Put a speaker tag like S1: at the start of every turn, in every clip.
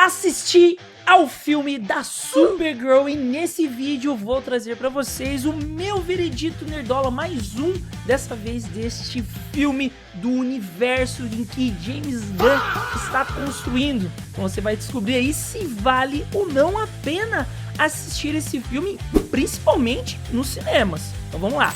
S1: Assisti ao filme da Supergirl e nesse vídeo vou trazer pra vocês o meu veredito nerdola, mais um, dessa vez deste filme do universo em que James Gunn está construindo. Então você vai descobrir aí se vale ou não a pena assistir esse filme, principalmente nos cinemas. Então vamos lá.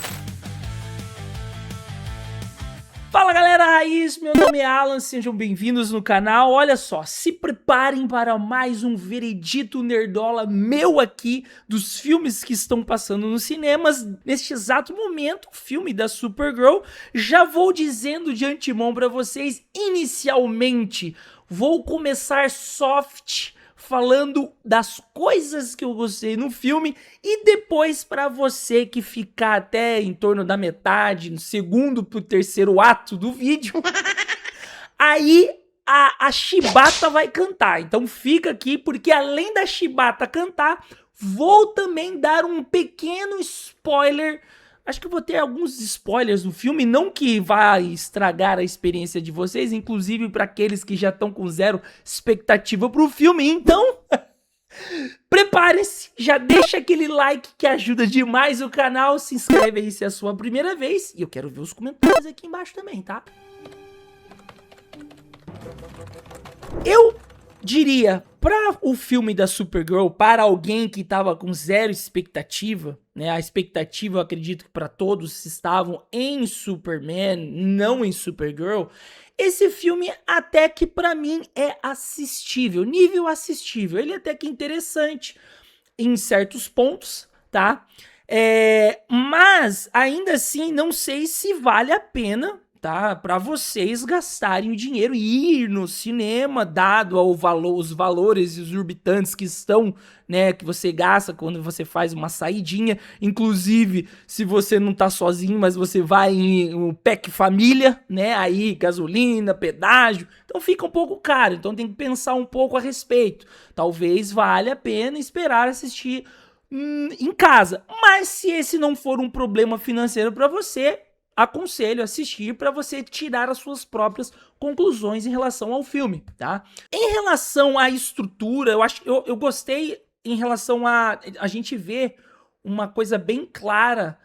S1: Fala galera raiz, meu nome é Alan, sejam bem-vindos no canal. Olha só, se preparem para mais um veredito nerdola meu aqui dos filmes que estão passando nos cinemas neste exato momento, o filme da Supergirl. Já vou dizendo de antemão para vocês, inicialmente vou começar soft, falando das coisas que eu gostei no filme, e depois para você que ficar até em torno da metade, no segundo pro terceiro ato do vídeo, aí a Chibata vai cantar. Então fica aqui, porque além da Chibata cantar, vou também dar um pequeno spoiler. Acho que eu vou ter alguns spoilers no filme, não que vai estragar a experiência de vocês, inclusive para aqueles que já estão com zero expectativa pro filme. Então, prepare-se, já deixa aquele like que ajuda demais o canal, se inscreve aí se é a sua primeira vez, e eu quero ver os comentários aqui embaixo também, tá? Eu diria, para o filme da Supergirl, para alguém que tava com zero expectativa, né? A expectativa, eu acredito que para todos estavam em Superman, não em Supergirl. Esse filme até que para mim é assistível, nível assistível. Ele é até que interessante em certos pontos, tá? Mas ainda assim não sei se vale a pena, tá, para vocês gastarem o dinheiro e ir no cinema, dado ao os valores exorbitantes que estão, né, que você gasta quando você faz uma saidinha. Inclusive, se você não tá sozinho, mas você vai em um pack família, né, aí gasolina, pedágio, então fica um pouco caro, então tem que pensar um pouco a respeito. Talvez valha a pena esperar assistir em casa, mas se esse não for um problema financeiro para você, aconselho assistir para você tirar as suas próprias conclusões em relação ao filme, tá? Em relação à estrutura, eu gostei em relação a gente ver uma coisa bem clara,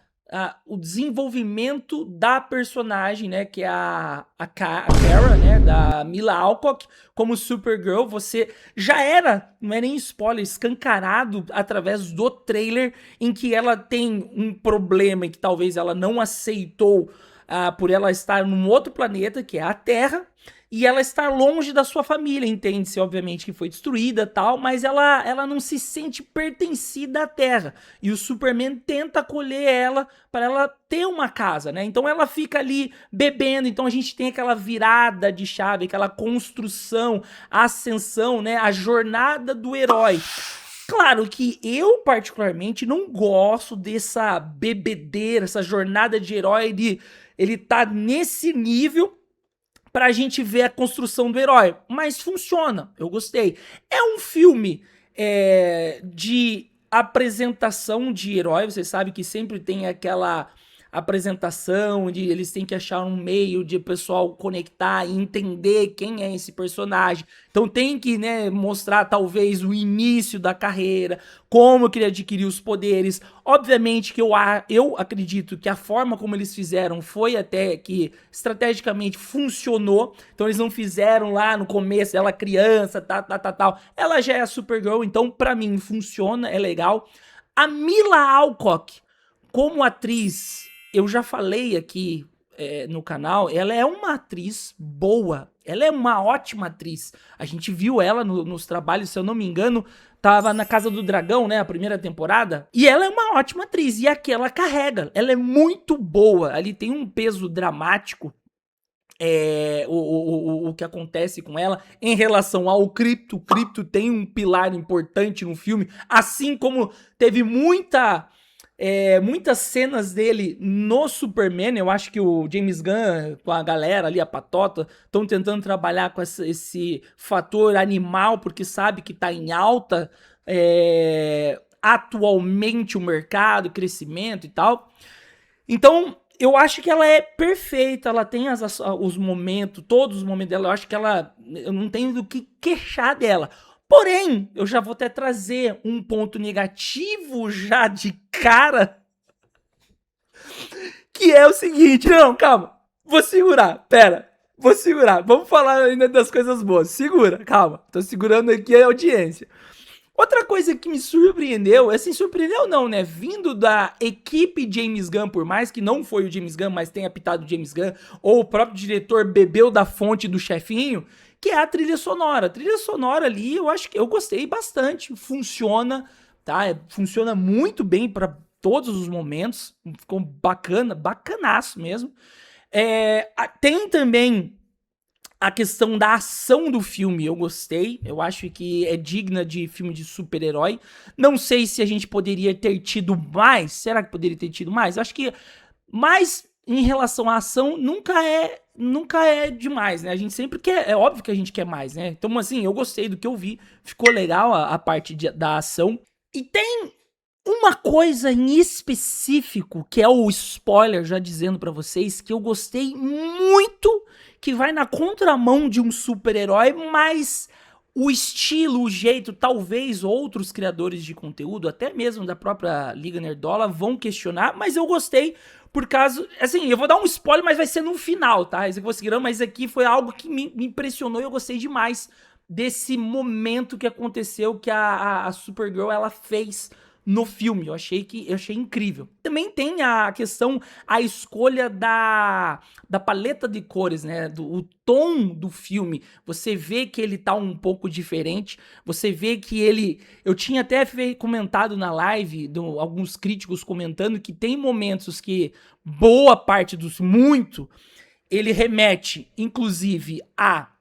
S1: o desenvolvimento da personagem, né, que é a Kara, né, da Mila Alcock, como Supergirl. Você já era, não é nem spoiler, escancarado através do trailer, em que ela tem um problema e que talvez ela não aceitou por ela estar num outro planeta, que é a Terra, e ela está longe da sua família, entende-se, obviamente, que foi destruída tal, mas ela não se sente pertencida à Terra, e o Superman tenta acolher ela para ela ter uma casa, né? Então ela fica ali bebendo, então a gente tem aquela virada de chave, aquela construção, a ascensão, né? A jornada do herói. Claro que eu, particularmente, não gosto dessa bebedeira, essa jornada de herói, ele tá nesse nível pra gente ver a construção do herói, mas funciona, eu gostei. É um filme de apresentação de herói, você sabe que sempre tem aquela apresentação de eles têm que achar um meio de o pessoal conectar e entender quem é esse personagem. Então tem que, né, mostrar talvez o início da carreira, como que ele adquiriu os poderes. Obviamente que eu acredito que a forma como eles fizeram foi até que estrategicamente funcionou. Então eles não fizeram lá no começo, ela criança, tal. Ela já é a Supergirl, então pra mim funciona, é legal. A Mila Alcock, como atriz, eu já falei aqui no canal, ela é uma atriz boa, ela é uma ótima atriz. A gente viu ela nos trabalhos, se eu não me engano, tava na Casa do Dragão, né, a primeira temporada, e ela é uma ótima atriz, e aqui ela carrega, ela é muito boa, ali tem um peso dramático, o que acontece com ela em relação ao Krypto. O Krypto tem um pilar importante no filme, assim como teve muitas cenas dele no Superman. Eu acho que o James Gunn, com a galera ali, a patota, estão tentando trabalhar com esse fator animal, porque sabe que tá em alta atualmente o mercado, crescimento e tal. Então, eu acho que ela é perfeita, ela tem os momentos, todos os momentos dela, eu acho que eu não tenho do que queixar dela. Porém, eu já vou até trazer um ponto negativo já de cara, que é o seguinte, não, calma, vou segurar, pera, vou segurar, vamos falar ainda das coisas boas, segura, calma, tô segurando aqui a audiência. Outra coisa que me surpreendeu, assim, surpreendeu não, né, vindo da equipe James Gunn, por mais que não foi o James Gunn, mas tenha pitado o James Gunn, ou o próprio diretor bebeu da fonte do chefinho, que é a trilha sonora. A trilha sonora ali, eu acho que eu gostei bastante, funciona, tá, funciona muito bem para todos os momentos, ficou bacana, bacanaço mesmo. Tem também a questão da ação do filme, eu gostei. Eu acho que é digna de filme de super-herói. Não sei se a gente poderia ter tido mais. Será que poderia ter tido mais? Acho que mais em relação à ação nunca é demais, né? A gente sempre quer, é óbvio que a gente quer mais, né? Então, assim, eu gostei do que eu vi. Ficou legal a parte da ação. E tem uma coisa em específico, que é o spoiler, já dizendo pra vocês, que eu gostei muito, que vai na contramão de um super-herói, mas o estilo, o jeito, talvez outros criadores de conteúdo, até mesmo da própria Liga Nerdola, vão questionar, mas eu gostei por causa, assim, eu vou dar um spoiler, mas vai ser no final, tá? Esse aqui eu vou seguir, mas aqui foi algo que me impressionou e eu gostei demais desse momento que aconteceu, que a Supergirl, ela fez no filme. Eu achei incrível. Também tem a questão, a escolha da paleta de cores, né? O tom do filme. Você vê que ele tá um pouco diferente. Você vê que ele... Eu tinha até comentado na live, alguns críticos comentando que tem momentos que boa parte dos... Muito, ele remete, inclusive, a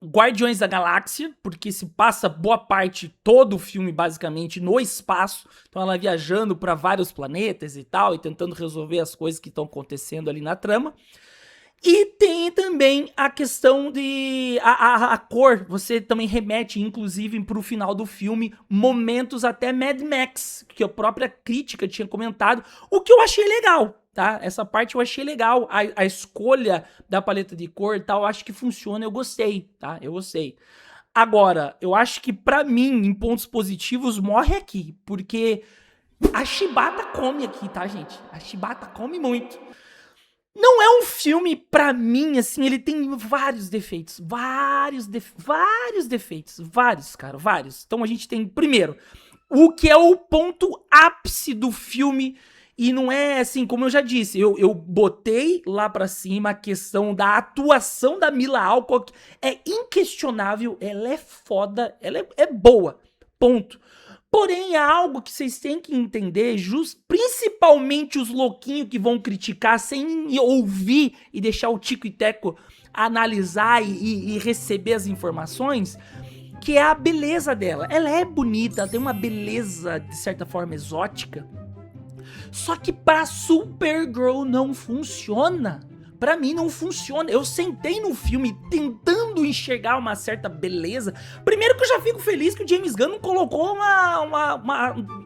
S1: Guardiões da Galáxia, porque se passa boa parte, todo o filme basicamente no espaço, então ela viajando para vários planetas e tal, e tentando resolver as coisas que estão acontecendo ali na trama. E tem também a questão de a cor, você também remete inclusive pro final do filme, momentos até Mad Max, que a própria crítica tinha comentado, o que eu achei legal. Tá? Essa parte eu achei legal, a escolha da paleta de cor e tal, eu acho que funciona, eu gostei, tá? Eu gostei. Agora, eu acho que pra mim, em pontos positivos, morre aqui, porque a Chibata come aqui, tá, gente? A Chibata come muito. Não é um filme, pra mim, assim, ele tem vários defeitos, vários defeitos, vários, cara, vários. Então a gente tem, primeiro, o que é o ponto ápice do filme. E não é assim, como eu já disse, eu botei lá pra cima a questão da atuação da Mila Alcock. É inquestionável, ela é foda, ela é boa, ponto. Porém, é algo que vocês têm que entender, principalmente os louquinhos que vão criticar sem ouvir e deixar o Tico e Teco analisar e receber as informações, que é a beleza dela. Ela é bonita, tem uma beleza, de certa forma, exótica. Só que pra Supergirl não funciona. Pra mim não funciona. Eu sentei no filme tentando enxergar uma certa beleza. Primeiro que eu já fico feliz que o James Gunn não colocou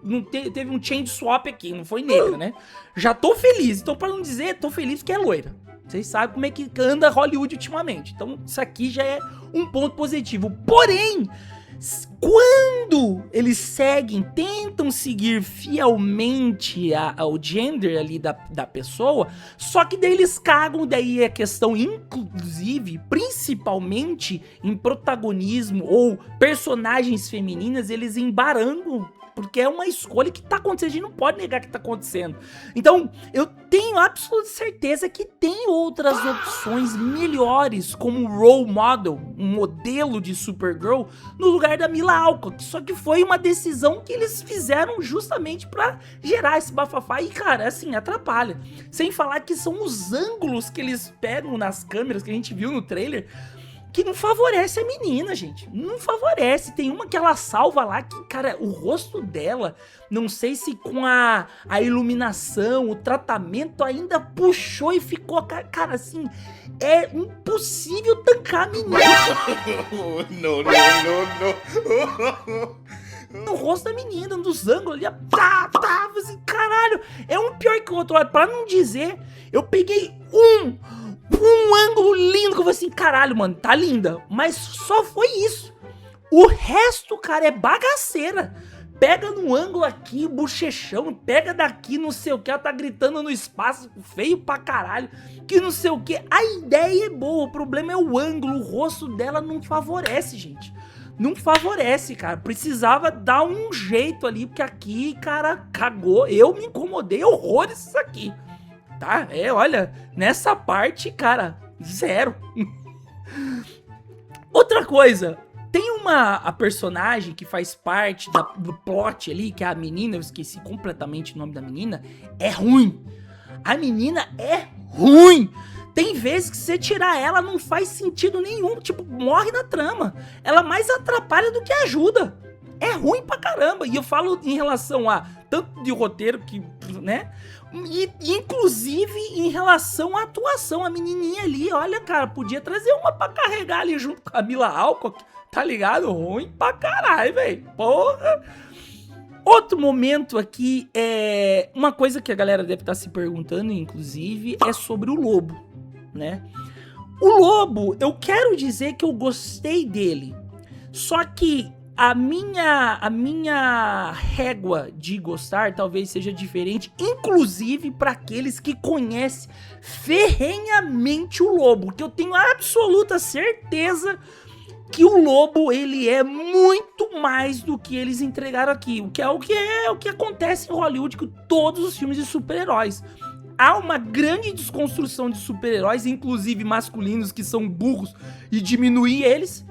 S1: não teve um change swap aqui, não foi negra, né? Já tô feliz. Então, pra não dizer, tô feliz que é loira. Vocês sabem como é que anda Hollywood ultimamente. Então, isso aqui já é um ponto positivo. Porém, quando eles tentam seguir fielmente ao gender ali da pessoa, só que daí eles cagam, daí é questão, inclusive, principalmente em protagonismo ou personagens femininas, eles embarangam, porque é uma escolha que tá acontecendo, a gente não pode negar que tá acontecendo. Então, eu tenho absoluta certeza que tem outras opções melhores, como role model, um modelo de Supergirl, no lugar da Mila Alcock. Só que foi uma decisão que eles fizeram justamente pra gerar esse bafafá e, cara, assim, atrapalha. Sem falar que são os ângulos que eles pegam nas câmeras, que a gente viu no trailer, que não favorece a menina, gente. Não favorece. Tem uma que ela salva lá que, cara, o rosto dela, não sei se com a iluminação, o tratamento ainda puxou e ficou, cara, assim, é impossível tancar a menina.
S2: Não.
S1: No rosto da menina, nos ângulos ali, assim, caralho, é um pior que o outro lado. Pra não dizer, eu peguei um ângulo lindo que eu falei assim, caralho, mano, tá linda. Mas só foi isso. O resto, cara, é bagaceira. Pega no ângulo aqui, bochechão, pega daqui, não sei o que, ela tá gritando no espaço, feio pra caralho, que não sei o que. A ideia é boa, o problema é o ângulo, o rosto dela não favorece, gente. Não favorece, cara. Precisava dar um jeito ali, porque aqui, cara, cagou. Eu me incomodei horrores isso aqui, tá? Olha, nessa parte, cara, zero. Outra coisa, tem a personagem que faz parte do plot ali, que é a menina, eu esqueci completamente o nome da menina, é ruim. A menina é ruim. Tem vezes que você tirar ela não faz sentido nenhum, tipo, morre na trama. Ela mais atrapalha do que ajuda. É ruim pra caramba. E eu falo em relação a tanto de roteiro que, né? E inclusive em relação à atuação. A menininha ali, olha, cara, podia trazer uma pra carregar ali junto com a Mila Alcock, tá ligado? Ruim pra caralho, velho. Porra. Outro momento aqui é uma coisa que a galera deve estar se perguntando, inclusive, é sobre o lobo, né? O lobo, eu quero dizer que eu gostei dele. Só que a minha régua de gostar talvez seja diferente, inclusive para aqueles que conhecem ferrenhamente o lobo, que eu tenho absoluta certeza que o lobo, ele é muito mais do que eles entregaram aqui, o que acontece em Hollywood com todos os filmes de super-heróis. Há uma grande desconstrução de super-heróis, inclusive masculinos, que são burros, e diminuir eles.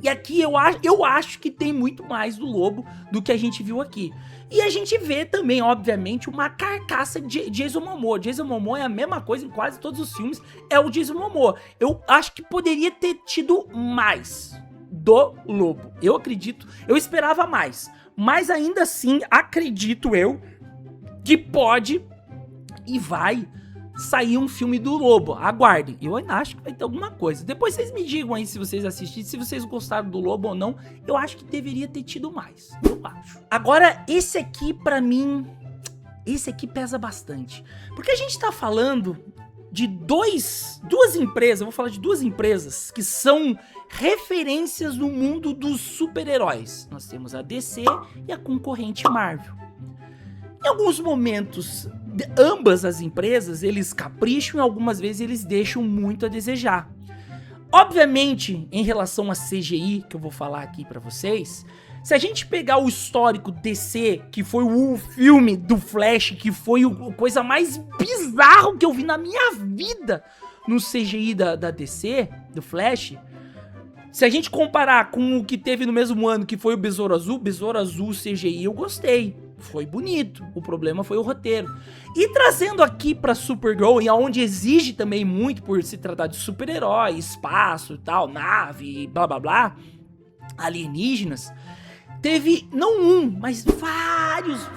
S1: E aqui eu acho que tem muito mais do lobo do que a gente viu aqui. E a gente vê também, obviamente, uma carcaça de Jason Momoa. Jason Momoa é a mesma coisa em quase todos os filmes, é o Jason Momoa. Eu acho que poderia ter tido mais do lobo. Eu acredito, eu esperava mais. Mas ainda assim, acredito eu que pode e vai sair um filme do lobo. Aguardem, eu ainda acho que vai ter alguma coisa. Depois vocês me digam aí se vocês assistiram, se vocês gostaram do lobo ou não. Eu acho que deveria ter tido mais, eu acho. Agora, esse aqui pra mim, esse aqui pesa bastante, porque a gente tá falando de duas empresas, eu vou falar de duas empresas que são referências no mundo dos super-heróis. Nós temos a DC e a concorrente Marvel. Em alguns momentos, ambas as empresas, eles capricham e algumas vezes eles deixam muito a desejar. Obviamente, em relação a CGI, que eu vou falar aqui pra vocês, se a gente pegar o histórico DC, que foi o filme do Flash, que foi a coisa mais bizarra que eu vi na minha vida no CGI da DC, do Flash, se a gente comparar com o que teve no mesmo ano, que foi o Besouro Azul CGI, eu gostei. Foi bonito, o problema foi o roteiro. E trazendo aqui pra Supergirl, e onde exige também muito por se tratar de super-herói, espaço e tal, nave, blá blá blá, alienígenas, teve não um, mas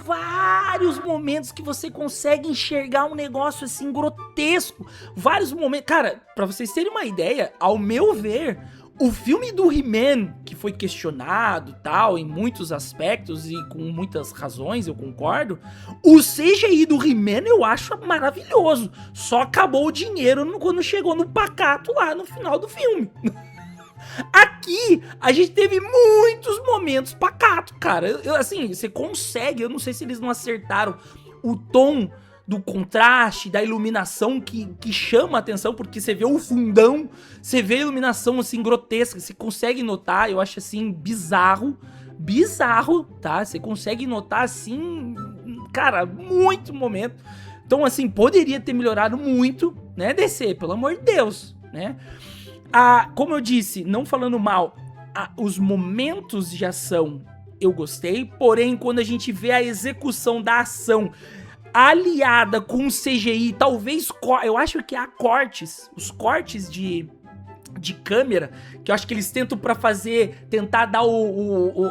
S1: vários momentos que você consegue enxergar um negócio assim grotesco. Vários momentos, cara, pra vocês terem uma ideia, ao meu ver, o filme do He-Man, que foi questionado tal, em muitos aspectos e com muitas razões, eu concordo, o CGI do He-Man eu acho maravilhoso. Só acabou o dinheiro quando chegou no pacato lá no final do filme. Aqui, a gente teve muitos momentos pacato, cara. Assim, você consegue, eu não sei se eles não acertaram o tom do contraste, da iluminação que chama a atenção, porque você vê o fundão, você vê a iluminação assim grotesca, você consegue notar, eu acho assim bizarro, tá? Você consegue notar assim, cara, muito momento. Então assim, poderia ter melhorado muito, né, DC, pelo amor de Deus, né? Como eu disse, não falando mal, os momentos de ação eu gostei, porém quando a gente vê a execução da ação aliada com o CGI, talvez, eu acho que há cortes, os cortes de câmera, que eu acho que eles tentam tentar dar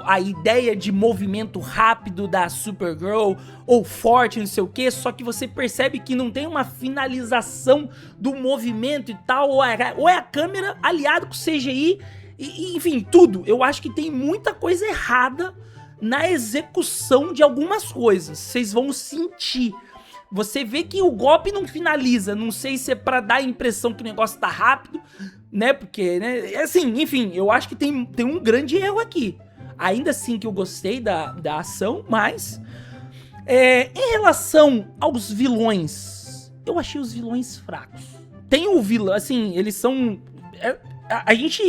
S1: a ideia de movimento rápido da Supergirl, ou forte, não sei o que, só que você percebe que não tem uma finalização do movimento e tal, ou é a câmera aliada com o CGI, enfim, tudo. Eu acho que tem muita coisa errada na execução de algumas coisas, vocês vão sentir. Você vê que o golpe não finaliza, não sei se é pra dar a impressão que o negócio tá rápido, né, porque, né, assim, enfim, eu acho que tem um grande erro aqui. Ainda assim que eu gostei da ação, mas em relação aos vilões, eu achei os vilões fracos. Tem o vilão, assim, eles são... a gente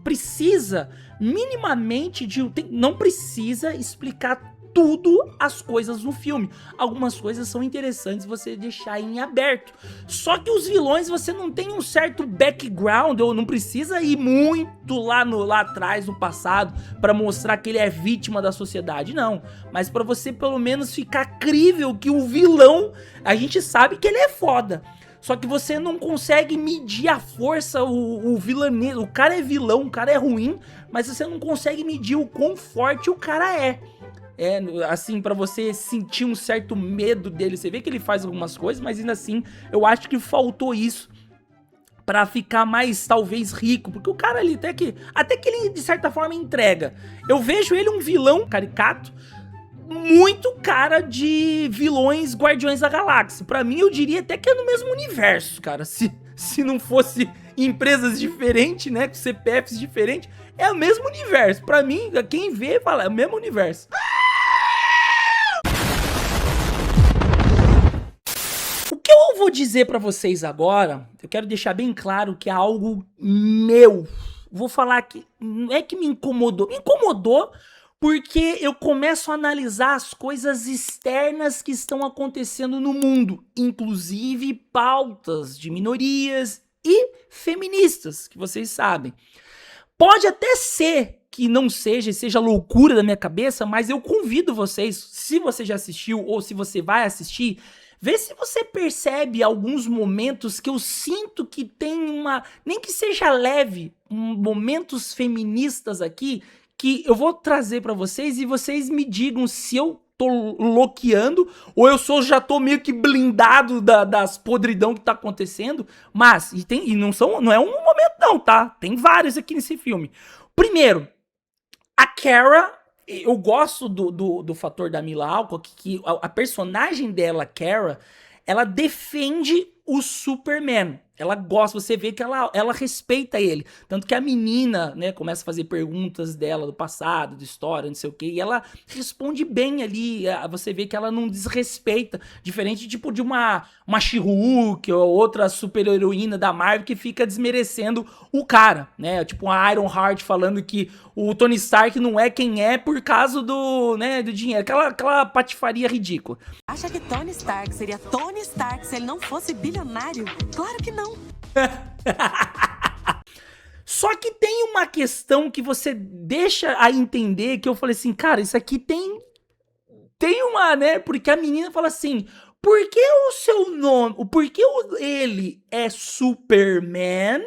S1: precisa minimamente de... não precisa explicar tudo as coisas no filme. Algumas coisas são interessantes você deixar em aberto. Só que os vilões você não tem um certo background, ou não precisa ir muito lá atrás no passado pra mostrar que ele é vítima da sociedade, não. Mas pra você pelo menos ficar crível que o vilão, a gente sabe que ele é foda. Só que você não consegue medir a força, o vilanesco. O cara é vilão, o cara é ruim, mas você não consegue medir o quão forte o cara é. Assim, pra você sentir um certo medo dele. Você vê que ele faz algumas coisas, mas ainda assim, eu acho que faltou isso pra ficar mais, talvez, rico. Porque o cara ali, até que ele, de certa forma, entrega. Eu vejo ele um vilão caricato, muito cara de vilões Guardiões da Galáxia. Pra mim, eu diria até que é no mesmo universo, cara. Se não fosse empresas diferentes, né, com CPFs diferentes, é o mesmo universo. Pra mim, quem vê, fala, é o mesmo universo. O que eu vou dizer pra vocês agora, eu quero deixar bem claro que é algo meu. Vou falar que não é que me incomodou. Me incomodou porque eu começo a analisar as coisas externas que estão acontecendo no mundo, inclusive pautas de minorias e feministas, que vocês sabem. Pode até ser que não seja loucura da minha cabeça, mas eu convido vocês, se você já assistiu ou se você vai assistir, vê se você percebe alguns momentos que eu sinto que tem nem que seja leve, momentos feministas aqui, que eu vou trazer pra vocês e vocês me digam se eu tô loqueando ou eu já tô meio que blindado das podridão que tá acontecendo. Mas, não é um momento não, tá? Tem vários aqui nesse filme. Primeiro, a Kara, eu gosto do fator da Mila Alcock, que a personagem dela, Kara, ela defende o Superman. Ela gosta, você vê que ela respeita ele. Tanto que a menina, né, começa a fazer perguntas dela do passado, da história, não sei o quê, e ela responde bem ali. Você vê que ela não desrespeita. Diferente, tipo, de uma She-Hulk ou outra super-heroína da Marvel que fica desmerecendo o cara, né? Tipo a Iron Heart falando que o Tony Stark não é quem é por causa do dinheiro. Aquela patifaria ridícula.
S3: Acha que Tony Stark seria Tony Stark se ele não fosse bilionário? Claro que não.
S1: Só que tem uma questão que você deixa a entender que eu falei assim, cara, isso aqui tem uma, né? Porque a menina fala assim, por que o seu nome, por que ele é Superman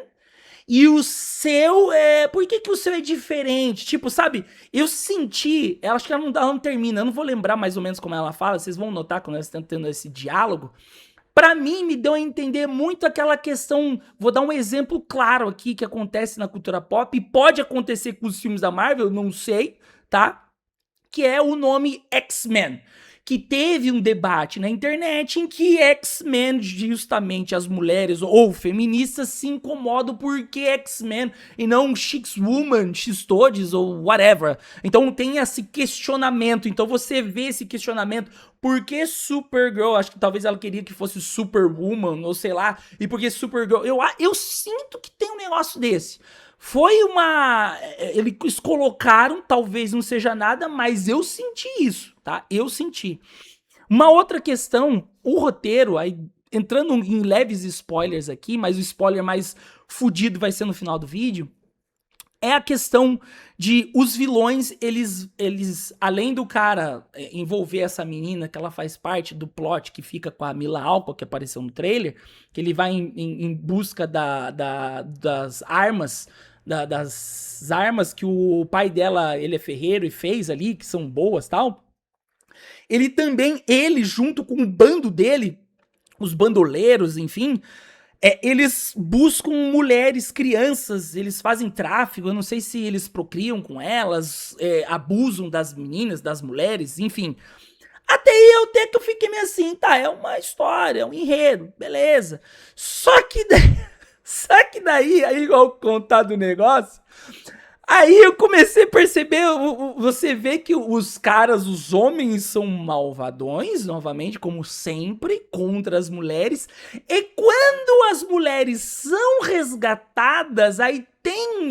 S1: e o seu por que o seu é diferente? Tipo, sabe, eu senti, acho que ela não termina, eu não vou lembrar mais ou menos como ela fala, vocês vão notar quando elas estão tendo esse diálogo. Pra mim, me deu a entender muito aquela questão, vou dar um exemplo claro aqui que acontece na cultura pop, e pode acontecer com os filmes da Marvel, não sei, tá? Que é o nome X-Men, que teve um debate na internet em que X-Men, justamente as mulheres ou feministas, se incomodam porque X-Men e não X-Woman, X-Todes ou whatever. Então tem esse questionamento, então você vê esse questionamento, por que Supergirl, acho que talvez ela queria que fosse Superwoman, ou sei lá, e por que Supergirl, eu sinto que tem um negócio desse. Eles colocaram, talvez não seja nada, mas eu senti isso, tá? Eu senti. Uma outra questão, o roteiro, aí entrando em leves spoilers aqui, mas o spoiler mais fudido vai ser no final do vídeo, é a questão de os vilões, eles além do cara envolver essa menina, que ela faz parte do plot que fica com a Mila Alcock, que apareceu no trailer, que ele vai em busca das armas, das armas que o pai dela, ele é ferreiro e fez ali, que são boas e tal. Ele junto com o bando dele, os bandoleiros, enfim, eles buscam mulheres, crianças, eles fazem tráfico, eu não sei se eles procriam com elas, abusam das meninas, das mulheres, enfim. Até aí até que eu fiquei meio assim, tá, é uma história, é um enredo, beleza. Só que daí, aí igual contar do negócio, aí eu comecei a perceber, você vê que os caras, os homens são malvadões, novamente, como sempre, contra as mulheres. E quando as mulheres são resgatadas, aí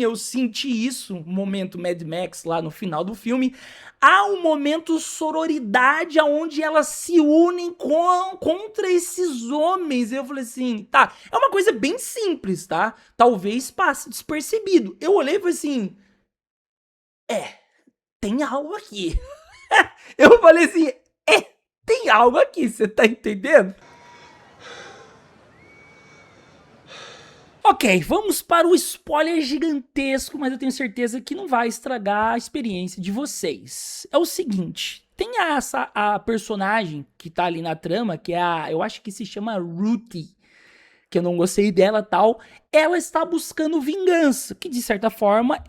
S1: eu senti isso, um momento Mad Max lá no final do filme, há um momento sororidade onde elas se unem contra esses homens. Eu falei assim, tá, é uma coisa bem simples, tá? Talvez passe despercebido. Eu olhei e falei assim, tem algo aqui. Eu falei assim, tem algo aqui, você tá entendendo? Ok, vamos para o spoiler gigantesco, mas eu tenho certeza que não vai estragar a experiência de vocês. É o seguinte, tem a personagem que tá ali na trama, que é eu acho que se chama Ruthie, que eu não gostei dela e tal. Ela está buscando vingança, que de certa forma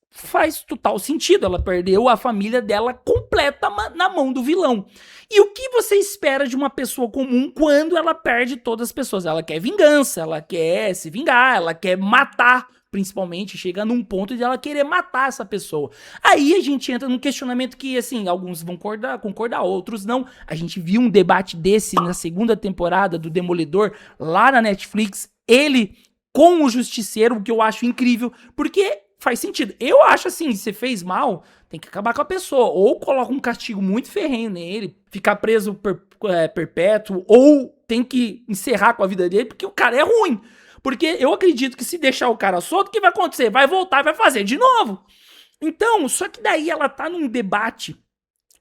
S1: faz total sentido, ela perdeu a família dela completa na mão do vilão. E o que você espera de uma pessoa comum quando ela perde todas as pessoas? Ela quer vingança, ela quer se vingar, ela quer matar, principalmente, chega num ponto de ela querer matar essa pessoa. Aí a gente entra num questionamento que, assim, alguns vão concordar, outros não. A gente viu um debate desse na segunda temporada do Demolidor, lá na Netflix, ele com o Justiceiro, o que eu acho incrível, porque faz sentido. Eu acho assim, se você fez mal, tem que acabar com a pessoa. Ou coloca um castigo muito ferrenho nele, ficar preso perpétuo, ou tem que encerrar com a vida dele, porque o cara é ruim. Porque eu acredito que se deixar o cara solto, o que vai acontecer? Vai voltar e vai fazer de novo. Então, só que daí ela tá num debate,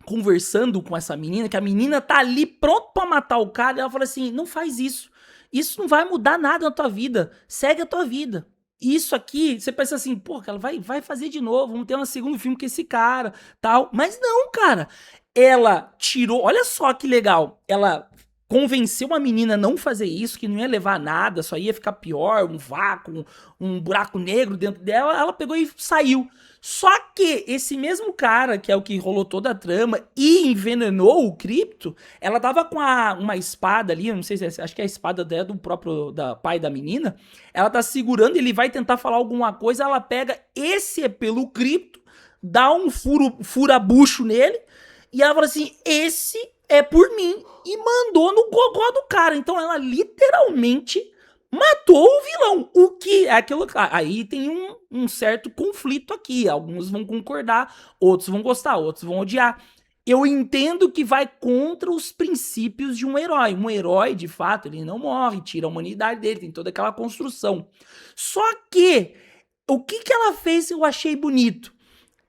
S1: conversando com essa menina, que a menina tá ali pronto pra matar o cara, e ela fala assim, não faz isso. Isso não vai mudar nada na tua vida. Segue a tua vida. Isso aqui, você pensa assim, pô, ela vai fazer de novo, vamos ter um segundo filme com esse cara, tal. Mas não, cara. Ela tirou, olha só que legal. Ela convenceu a menina a não fazer isso, que não ia levar a nada, só ia ficar pior, um vácuo, um buraco negro dentro dela. Ela pegou e saiu. Só que esse mesmo cara, que é o que rolou toda a trama e envenenou o Crypto, ela tava com uma espada ali, eu não sei se acho que é a espada do próprio pai da menina. Ela tá segurando, ele vai tentar falar alguma coisa, ela pega esse pelo Crypto, dá um furabucho nele, e ela fala assim, esse é por mim, e mandou no gogó do cara. Então ela literalmente matou o vilão, o que é aquilo. Aí tem um certo conflito aqui. Alguns vão concordar, outros vão gostar, outros vão odiar. Eu entendo que vai contra os princípios de um herói. Um herói, de fato, ele não morre, tira a humanidade dele, tem toda aquela construção. Só que o que ela fez eu achei bonito.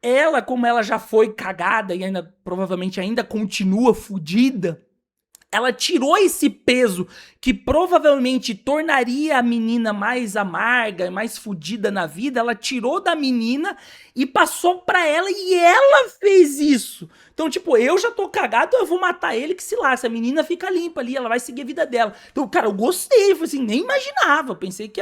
S1: Ela, como ela já foi cagada e ainda provavelmente ainda continua fodida, ela tirou esse peso que provavelmente tornaria a menina mais amarga, mais fodida na vida. Ela tirou da menina e passou pra ela, e ela fez isso. Então, tipo, eu já tô cagado, então eu vou matar ele, que se lá, essa menina fica limpa ali, ela vai seguir a vida dela. Então, cara, eu gostei, eu falei assim, nem imaginava. Eu pensei que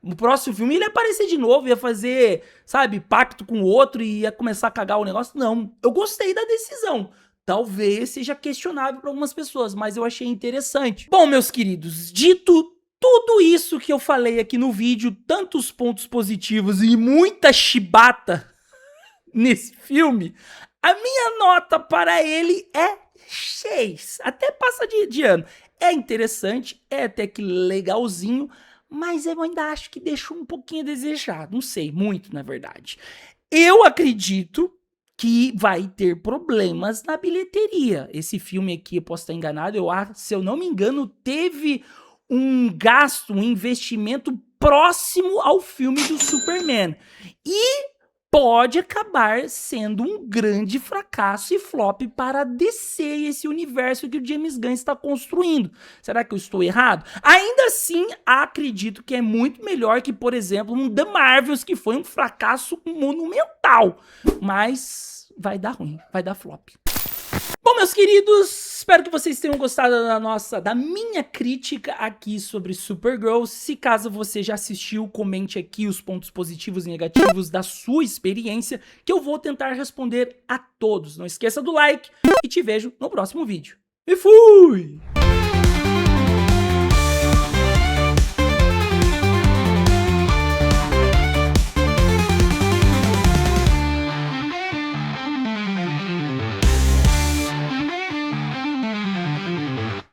S1: no próximo filme ele ia aparecer de novo, ia fazer, sabe, pacto com o outro e ia começar a cagar o negócio. Não, eu gostei da decisão. Talvez seja questionável para algumas pessoas, mas eu achei interessante. Bom, meus queridos, dito tudo isso que eu falei aqui no vídeo, tantos pontos positivos e muita chibata nesse filme, a minha nota para ele é 6. Até passa de ano. É interessante, é até que legalzinho, mas eu ainda acho que deixou um pouquinho a desejar. Não sei, muito, na verdade. Eu acredito que vai ter problemas na bilheteria. Esse filme aqui, eu posso estar enganado, se eu não me engano, teve um gasto, um investimento próximo ao filme do Superman. E pode acabar sendo um grande fracasso e flop para DC e esse universo que o James Gunn está construindo. Será que eu estou errado? Ainda assim, acredito que é muito melhor que, por exemplo, um The Marvels, que foi um fracasso monumental. Mas vai dar ruim, vai dar flop. Bom, meus queridos, espero que vocês tenham gostado da minha crítica aqui sobre Supergirl. Se caso você já assistiu, comente aqui os pontos positivos e negativos da sua experiência, que eu vou tentar responder a todos. Não esqueça do like e te vejo no próximo vídeo. E fui!